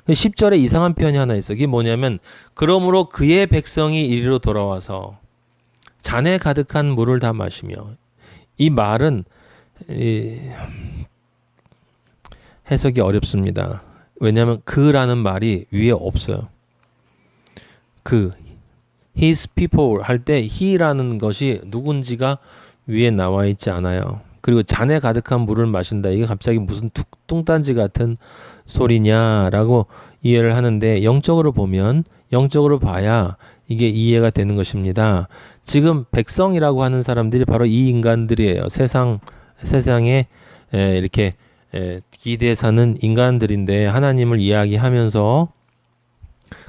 10절에 이상한 표현이 하나 있어. 그게 뭐냐면 그러므로 그의 백성이 이리로 돌아와서 잔에 가득한 물을 다 마시며, 이 말은 해석이 어렵습니다. 왜냐하면 그라는 말이 위에 없어요. 그 his people 할 때 he라는 것이 누군지가 위에 나와 있지 않아요. 그리고 잔에 가득한 물을 마신다. 이게 갑자기 무슨 뚱딴지 같은 소리냐라고 이해를 하는데, 영적으로 보면, 영적으로 봐야 이게 이해가 되는 것입니다. 지금 백성이라고 하는 사람들이 바로 이 인간들이에요. 세상에 이렇게 기대에 사는 인간들인데, 하나님을 이야기하면서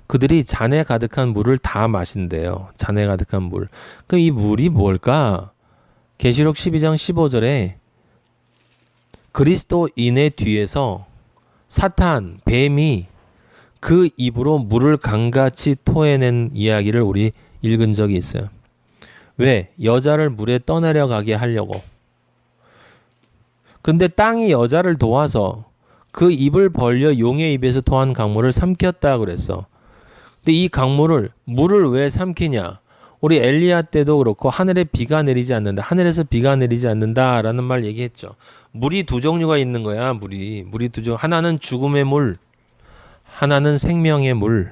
그들이 잔에 가득한 물을 다 마신대요. 잔에 가득한 물. 그럼 이 물이 뭘까? 계시록 12장 15절에 그리스도인의 뒤에서 사탄, 뱀이 그 입으로 물을 강같이 토해낸 이야기를 우리 읽은 적이 있어요. 왜? 여자를 물에 떠내려가게 하려고. 그런데 땅이 여자를 도와서 그 입을 벌려 용의 입에서 토한 강물을 삼켰다 그랬어. 근데 이 물을 왜 삼키냐? 우리 엘리야 때도 그렇고 하늘에 비가 내리지 않는다. 하늘에서 비가 내리지 않는다라는 말 얘기했죠. 물이 두 종류가 있는 거야. 물이 두 종류. 하나는 죽음의 물, 하나는 생명의 물.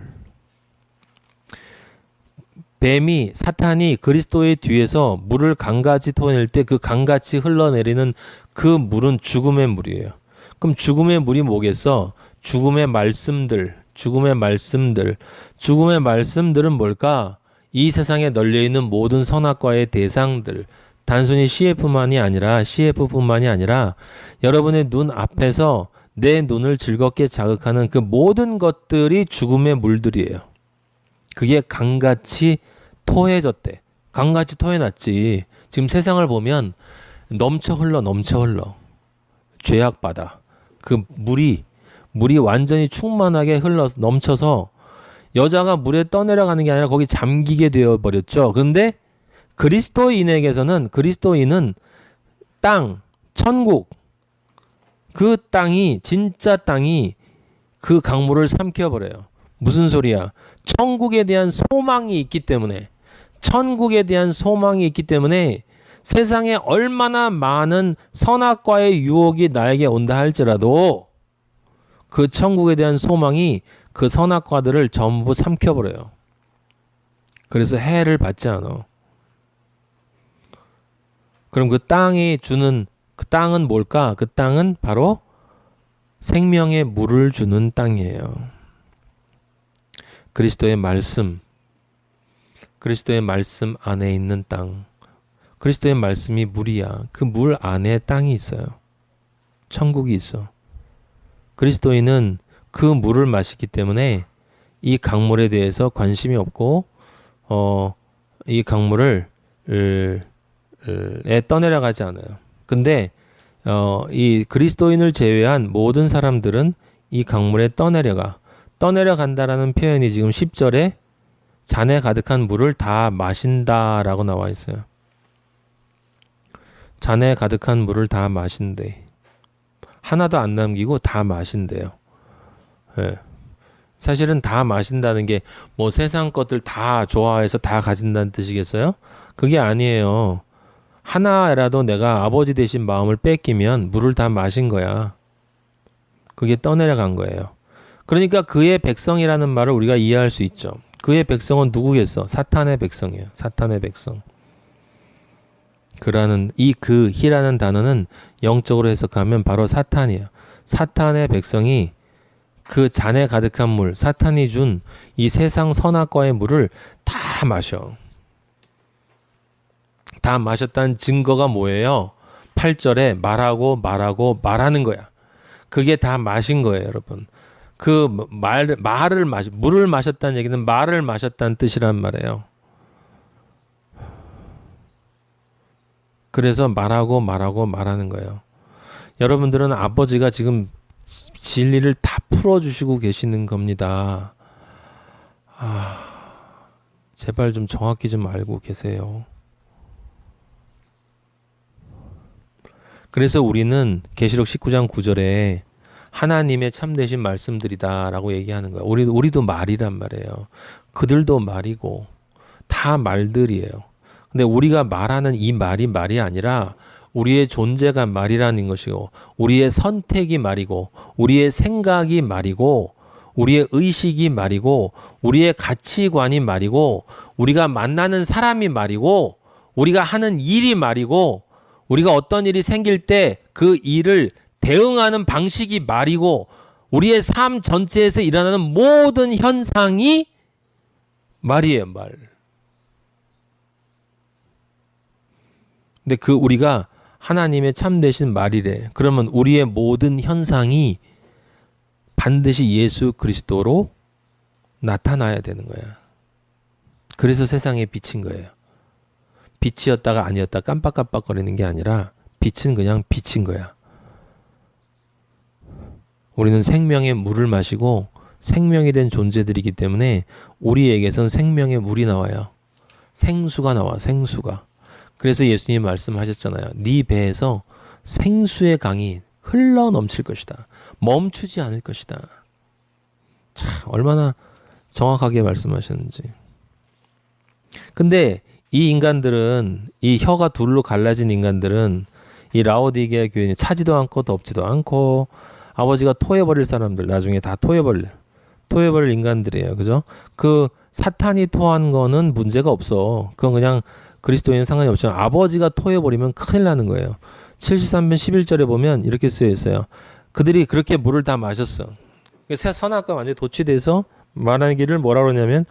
뱀이, 사탄이 그리스도의 뒤에서 물을 강같이 토해낼 때 그 강같이 흘러내리는 그 물은 죽음의 물이에요. 그럼 죽음의 물이 뭐겠어? 죽음의 말씀들은 뭘까? 이 세상에 널려있는 모든 선악과의 대상들, 단순히 CF뿐만이 아니라 여러분의 눈 앞에서 내 눈을 즐겁게 자극하는 그 모든 것들이 죽음의 물들이에요. 그게 강같이 토해졌대. 강같이 토해놨지. 지금 세상을 보면 넘쳐 흘러. 죄악바다. 그 물이 완전히 충만하게 넘쳐서 여자가 물에 떠내려가는 게 아니라 거기 잠기게 되어버렸죠. 그런데 그리스도인은 땅, 천국, 그 땅이, 진짜 땅이 그 강물을 삼켜버려요. 무슨 소리야? 천국에 대한 소망이 있기 때문에 세상에 얼마나 많은 선악과의 유혹이 나에게 온다 할지라도 그 천국에 대한 소망이 그 선악과들을 전부 삼켜버려요. 그래서 해를 받지 않아. 그럼 그 땅은 뭘까? 그 땅은 바로 생명의 물을 주는 땅이에요. 그리스도의 말씀 안에 있는 땅. 그리스도의 말씀이 물이야. 그 물 안에 땅이 있어요. 천국이 있어. 그리스도인은 그 물을 마시기 때문에 이 강물에 대해서 관심이 없고 이 강물을 떠내려가지 않아요. 근데 이 그리스도인을 제외한 모든 사람들은 이 강물에 떠내려간다라는 표현이 지금 10절에 잔에 가득한 물을 다 마신다라고 나와 있어요. 잔에 가득한 물을 다 마신대. 하나도 안 남기고 다 마신대요. 예. 사실은 다 마신다는 게 뭐 세상 것들 다 좋아해서 다 가진다는 뜻이겠어요? 그게 아니에요. 하나라도 내가 아버지 되신 마음을 뺏기면 물을 다 마신 거야. 그게 떠내려간 거예요. 그러니까 그의 백성이라는 말을 우리가 이해할 수 있죠. 그의 백성은 누구겠어? 사탄의 백성이에요. 사탄의 백성. 히라는 단어는 영적으로 해석하면 바로 사탄이에요. 사탄의 백성이 그 잔에 가득한 물, 사탄이 준 이 세상 선악과의 물을 다 마셔. 다 마셨다는 증거가 뭐예요? 8절에 말하는 거야. 그게 다 마신 거예요, 여러분. 물을 마셨다는 얘기는 말을 마셨다는 뜻이란 말이에요. 그래서 말하는 거예요. 여러분들은 아버지가 지금 진리를 다 풀어주시고 계시는 겁니다. 제발 좀 정확히 좀 알고 계세요. 그래서 우리는 계시록 19장 9절에 하나님의 참되신 말씀들이다라고 얘기하는 거예요. 우리도 말이란 말이에요. 그들도 말이고 다 말들이에요. 근데 우리가 말하는 이 말이 아니라 우리의 존재가 말이라는 것이고 우리의 선택이 말이고 우리의 생각이 말이고 우리의 의식이 말이고 우리의 가치관이 말이고 우리가 만나는 사람이 말이고 우리가 하는 일이 말이고 우리가 어떤 일이 생길 때 그 일을 대응하는 방식이 말이고 우리의 삶 전체에서 일어나는 모든 현상이 말이에요, 말. 근데 그 우리가 하나님의 참되신 말이래. 그러면 우리의 모든 현상이 반드시 예수 그리스도로 나타나야 되는 거야. 그래서 세상에 빛인 거예요. 빛이었다가 아니었다 깜빡깜빡거리는 게 아니라 빛은 그냥 빛인 거야. 우리는 생명의 물을 마시고 생명이 된 존재들이기 때문에 우리에게선 생명의 물이 나와요. 생수가 나와, 생수가. 그래서 예수님 말씀하셨잖아요. 네 배에서 생수의 강이 흘러 넘칠 것이다. 멈추지 않을 것이다. 참 얼마나 정확하게 말씀하셨는지. 근데 이 인간들은 이 혀가 둘로 갈라진 인간들은 이 라오디게아 교인이 차지도 않고 덥지도 않고 아버지가 토해버릴 사람들 나중에 다 토해버릴 인간들이에요. 그죠? 그 사탄이 토한 거는 문제가 없어. 그건 그냥 그리스도인은 상관이 없죠. 아버지가 토해버리면 큰일 나는 거예요. 73편 11절에 보면 이렇게 쓰여 있어요. 그들이 그렇게 물을 다 마셨어. 새 선악과 완전히 도취돼서 말하기를 뭐라고 그러냐면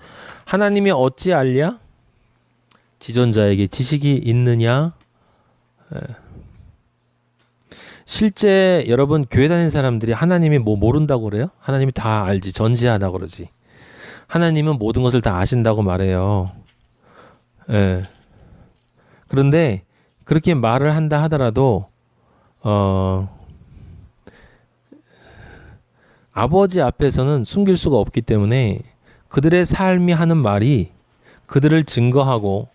하나님이 어찌 알랴? 지존자에게 지식이 있느냐? 실제 여러분 교회 다니는 사람들이 하나님이 뭐 모른다고 그래요? 하나님이 다 알지. 전지하다고 그러지. 하나님은 모든 것을 다 아신다고 말해요. 예. 그런데 그렇게 말을 한다 하더라도 아버지 앞에서는 숨길 수가 없기 때문에 그들의 삶이 하는 말이 그들을 증거하고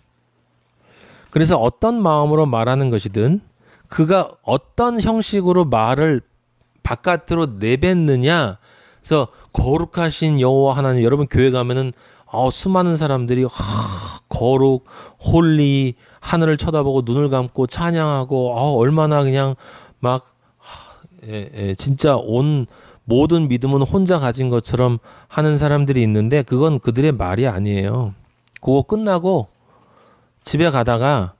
그래서 어떤 마음으로 말하는 것이든 그가 어떤 형식으로 말을 바깥으로 내뱉느냐. 그래서 거룩하신 여호와 하나님 여러분 교회 가면은 수많은 사람들이 거룩, 홀리 하늘을 쳐다보고 눈을 감고 찬양하고 얼마나 그냥 막 진짜 온 모든 믿음은 혼자 가진 것처럼 하는 사람들이 있는데 그건 그들의 말이 아니에요. 그거 끝나고 집에 가다가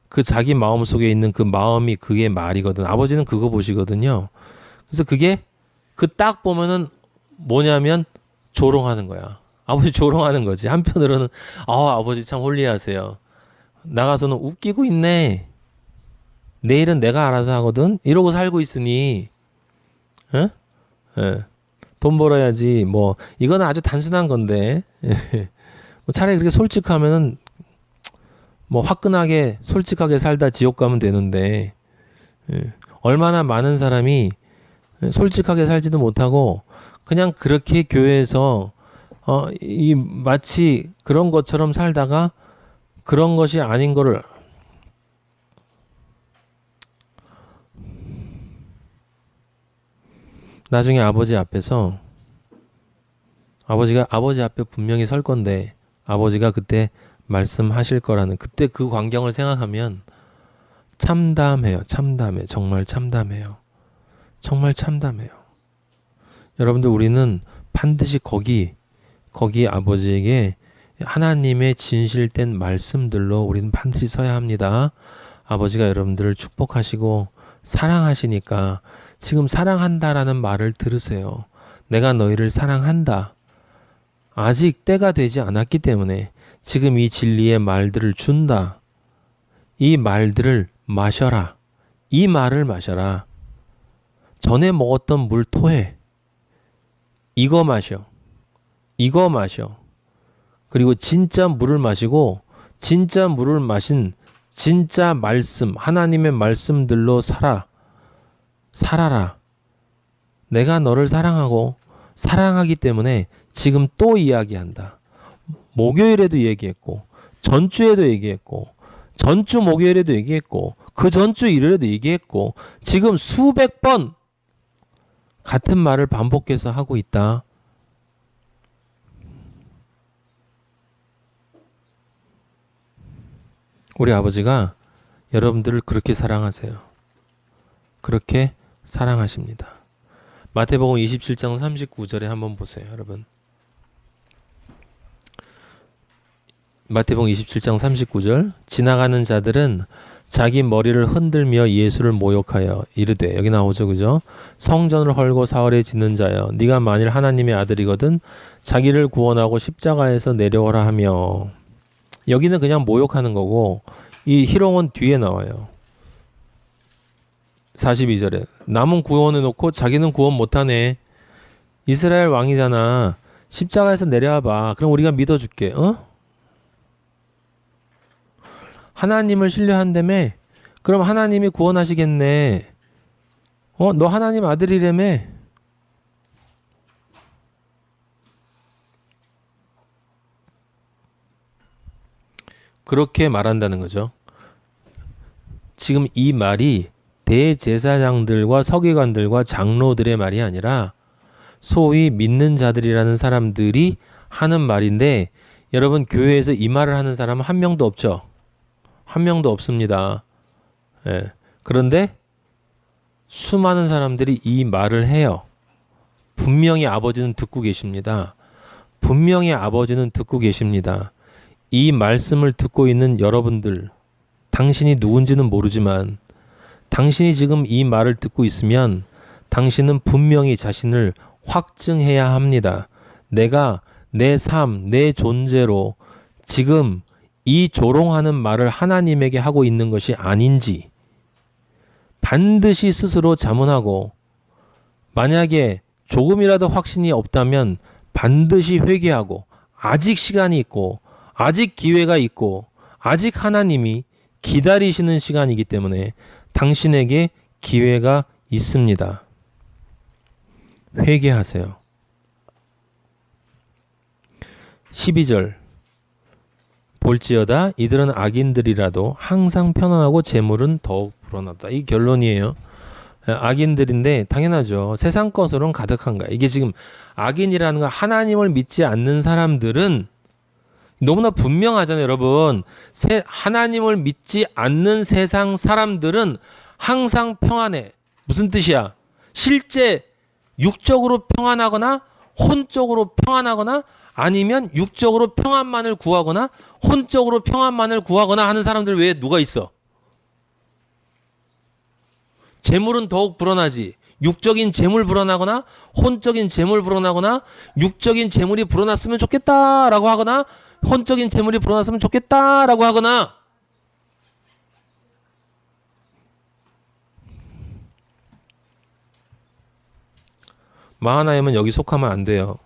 그 자기 마음 속에 있는 그 마음이 그게 말이거든. 아버지는 그거 보시거든요. 그래서 그게 그 딱 보면은 뭐냐면 조롱하는 거야. 아버지 조롱하는 거지. 한편으로는 아버지 참 홀리하세요. 나가서는 웃기고 있네. 내일은 내가 알아서 하거든. 이러고 살고 있으니 돈 벌어야지. 뭐 이거는 아주 단순한 건데 뭐 차라리 그렇게 솔직하면은 뭐 화끈하게 솔직하게 살다 지옥 가면 되는데 얼마나 많은 사람이 솔직하게 살지도 못하고 그냥 그렇게 교회에서 이 마치 그런 것처럼 살다가 그런 것이 아닌 거를 나중에 아버지 앞에서 아버지 앞에 분명히 설 건데 아버지가 그때 말씀하실 거라는 그때 그 광경을 생각하면 참담해요. 참담해. 정말 참담해요. 정말 참담해요. 여러분들 우리는 반드시 거기 아버지에게 하나님의 진실된 말씀들로 우리는 반드시 서야 합니다. 아버지가 여러분들을 축복하시고 사랑하시니까 지금 사랑한다라는 말을 들으세요. 내가 너희를 사랑한다. 아직 때가 되지 않았기 때문에 지금 이 진리의 말들을 준다. 이 말들을 마셔라. 이 말을 마셔라. 전에 먹었던 물 토해. 이거 마셔. 이거 마셔. 그리고 진짜 물을 마시고 진짜 물을 마신 진짜 말씀, 하나님의 말씀들로 살아라. 내가 너를 사랑하고 사랑하기 때문에 지금 또 이야기한다. 목요일에도 얘기했고 전주에도 얘기했고 전주 목요일에도 얘기했고 그 전주 일요일에도 얘기했고 지금 수백 번 같은 말을 반복해서 하고 있다. 우리 아버지가 여러분들을 그렇게 사랑하세요. 그렇게 사랑하십니다. 마태복음 27장 39절에 한번 보세요, 여러분. 마태복음 27장 39절. 지나가는 자들은 자기 머리를 흔들며 예수를 모욕하여 이르되, 여기 나오죠, 그죠? 성전을 헐고 사흘에 짓는 자여, 네가 만일 하나님의 아들이거든 자기를 구원하고 십자가에서 내려오라 하며. 여기는 그냥 모욕하는 거고, 이 희롱은 뒤에 나와요. 42절에 남은 구원해 놓고 자기는 구원 못하네. 이스라엘 왕이잖아. 십자가에서 내려와봐. 그럼 우리가 믿어줄게. 어? 하나님을 신뢰한다며? 그럼 하나님이 구원하시겠네. 어? 너 하나님 아들이라며? 그렇게 말한다는 거죠. 지금 이 말이 대제사장들과 서기관들과 장로들의 말이 아니라 소위 믿는 자들이라는 사람들이 하는 말인데, 여러분 교회에서 이 말을 하는 사람은 한 명도 없죠. 한 명도 없습니다. 예. 그런데 수많은 사람들이 이 말을 해요. 분명히 아버지는 듣고 계십니다. 분명히 아버지는 듣고 계십니다. 이 말씀을 듣고 있는 여러분들, 당신이 누군지는 모르지만 당신이 지금 이 말을 듣고 있으면 당신은 분명히 자신을 확증해야 합니다. 내가 내 삶, 내 존재로 지금 이 조롱하는 말을 하나님에게 하고 있는 것이 아닌지 반드시 스스로 자문하고, 만약에 조금이라도 확신이 없다면 반드시 회개하고, 아직 시간이 있고 아직 기회가 있고 아직 하나님이 기다리시는 시간이기 때문에 당신에게 기회가 있습니다. 회개하세요. 12절. 볼지어다 이들은 악인들이라도 항상 편안하고 재물은 더욱 불어났다. 이 결론이에요. 악인들인데 당연하죠. 세상 것으로는 가득한 거야. 이게 지금 악인이라는 건 하나님을 믿지 않는 사람들은 너무나 분명하잖아요, 여러분. 하나님을 믿지 않는 세상 사람들은 항상 평안해. 무슨 뜻이야? 실제 육적으로 평안하거나 혼적으로 평안하거나 아니면 육적으로 평안만을 구하거나 혼적으로 평안만을 구하거나 하는 사람들 외에 누가 있어? 재물은 더욱 불어나지. 육적인 재물 불어나거나 혼적인 재물 불어나거나 육적인 재물이 불어났으면 좋겠다라고 하거나 혼적인 재물이 불어났으면 좋겠다라고 하거나, 마하나임은 여기 속하면 안 돼요.